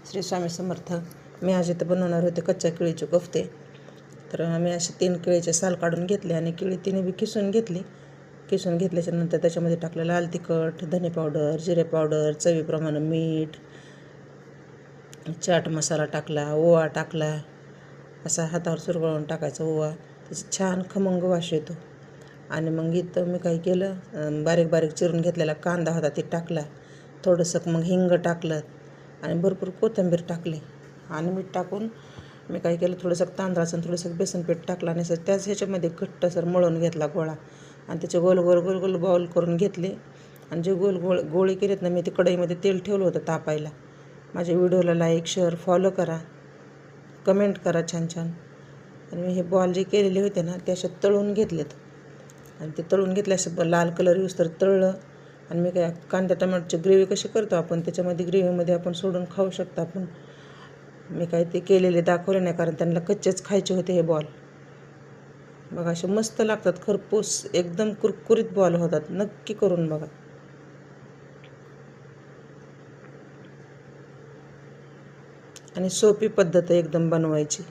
श्री स्वामी समर्थ. मी आज इथं बनवणार होते कच्च्या केळीचे कोफ्ते. तर मी असे 3 केळीचे साल काढून घेतले आणि केळी तिने बी किसून घेतली. किसून घेतल्याच्यानंतर त्याच्यामध्ये टाकलं लाल तिखट, धने पावडर, जिरे पावडर, चवीप्रमाणे मीठ, चाट मसाला टाकला, ओवा टाकला. असा हातावर चुरगळून टाकायचा ओवा, त्याची छान खमंग वास येतो. आणि मग इथं मी काय केलं, बारीक बारीक चिरून घेतलेला कांदा होता ते टाकला, थोडंसं मग हिंग टाकलं आणि भरपूर कोथिंबीर टाकली. आणि मीठ टाकून मी काय केलं, थोडंसं तांदळाचं आणि थोडंसं बेसन पीठ टाकलं आणि त्याच ह्याच्यामध्ये घट्टसर मळून घेतला गोळा आणि त्याचे गोल गोल गोल गोल बॉल करून घेतले. आणि जे गोळी केलेत ना, मी ते कढईमध्ये तेल ठेवलं होतं तापायला. माझ्या व्हिडिओला लाईक, शेअर, फॉलो करा, कमेंट करा छान छान. आणि मी हे बॉल जे केलेले होते ना ते असे तळून घेतलेत आणि ते तळून घेतले असं लाल कलर येऊस तर तळलं. आणि मी काय कांदा टमाटरची ग्रेव्ही कशी करतो आपण, त्याच्यामध्ये ग्रेव्हीमध्ये आपण सोडून खाऊ शकतो आपण. मी काय ते केलेले दाखवले नाही, कारण त्यांना कच्चेच खायचे होते हे बॉल. बघा असे मस्त लागतात, खरपूस एकदम कुरकुरीत बॉल होतात. नक्की करून बघा. आणि सोपी पद्धत आहे एकदम बनवायची.